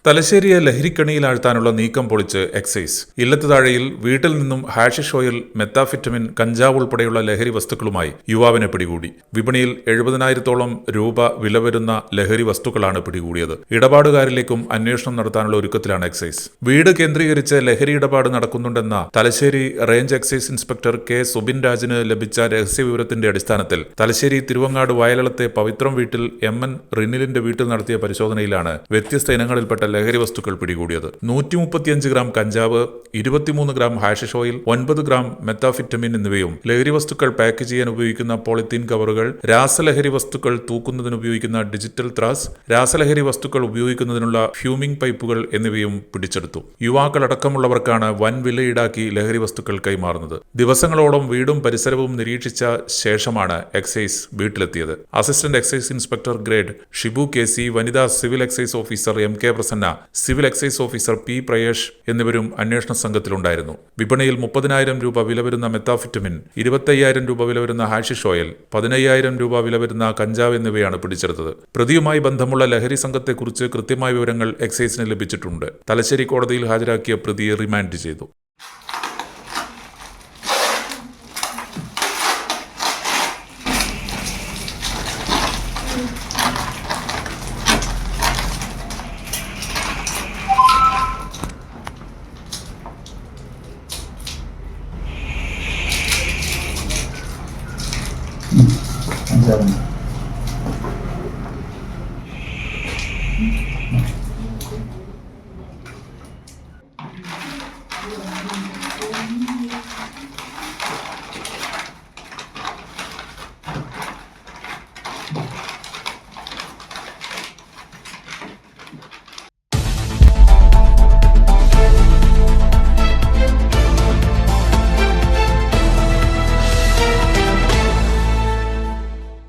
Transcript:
തലശ്ശേരിയെ ലഹരിക്കണിയിലാഴ്ത്താനുള്ള നീക്കം പൊളിച്ച് എക്സൈസ്. ഇല്ലത്തുതാഴയിൽ വീട്ടിൽ നിന്നും ഹാഷിഷ് ഓയിൽ, മെത്താഫിറ്റമിൻ, കഞ്ചാവ് ഉൾപ്പെടെയുള്ള ലഹരി വസ്തുക്കളുമായി യുവാവിനെ പിടികൂടി. വിപണിയിൽ 70,000-ഓളം രൂപ വില വരുന്ന ലഹരി വസ്തുക്കളാണ് പിടികൂടിയത്. ഇടപാടുകാരിലേക്കും അന്വേഷണം നടത്താനുള്ള ഒരുക്കത്തിലാണ് എക്സൈസ്. വീട് കേന്ദ്രീകരിച്ച് ലഹരി ഇടപാട് നടക്കുന്നുണ്ടെന്ന Thalassery range excise inspector K Subin രാജിന് ലഭിച്ച രഹസ്യവിവരത്തിന്റെ അടിസ്ഥാനത്തിൽ തലശ്ശേരി തിരുവങ്ങാട് വയലളത്തെ പവിത്രം വീട്ടിൽ MN റിനിലിന്റെ വീട്ടിൽ നടത്തിയ പരിശോധനയിലാണ് വ്യത്യസ്ത ഇനങ്ങളിൽപ്പെട്ട ലഹരി വസ്തുക്കൾ പിടികൂടിയത്. 135 ഗ്രാം കഞ്ചാവ്, 23 gram hashish oil, 9 gram methamphetamine എന്നിവയും ലഹരി വസ്തുക്കൾ പാക്ക് ചെയ്യാൻ ഉപയോഗിക്കുന്ന പോളിത്തീൻ കവറുകൾ, രാസലഹരി വസ്തുക്കൾ തൂക്കുന്നതിന് ഉപയോഗിക്കുന്ന ഡിജിറ്റൽ ത്രാസ്, രാസലഹരി വസ്തുക്കൾ ഉപയോഗിക്കുന്നതിനുള്ള ഫ്യൂമിംഗ് പൈപ്പുകൾ എന്നിവയും പിടിച്ചെടുത്തു. യുവാക്കളടക്കമുള്ളവർക്കാണ് വൻ വില ഈടാക്കി ലഹരി വസ്തുക്കൾ കൈമാറുന്നത്. ദിവസങ്ങളോളം വീടും പരിസരവും നിരീക്ഷിച്ച ശേഷമാണ് എക്സൈസ് വീട്ടിലെത്തിയത്. Assistant excise inspector grade Shibu KC, വനിതാ civil excise officer MK Prasanna, civil excise officer P Prayesh എന്നിവരും അന്വേഷണ സംഘത്തിലുണ്ടായിരുന്നു. വിപണിയിൽ 30,000 രൂപ വില വരുന്ന മെത്താഫിറ്റമിൻ, 25,000 രൂപ വില വരുന്ന ഹാഷിഷ് ഓയിൽ, 15,000 രൂപ വില വരുന്ന കഞ്ചാവ് എന്നിവയാണ് പിടിച്ചെടുത്തത്. പ്രതിയുമായി ബന്ധമുള്ള ലഹരി സംഘത്തെക്കുറിച്ച് കൃത്യമായ വിവരങ്ങൾ എക്സൈസിന് ലഭിച്ചിട്ടുണ്ട്. തലശ്ശേരി കോടതിയിൽ ഹാജരാക്കിയ പ്രതിയെ റിമാൻഡ് ചെയ്തു. അഞ്ചാറ്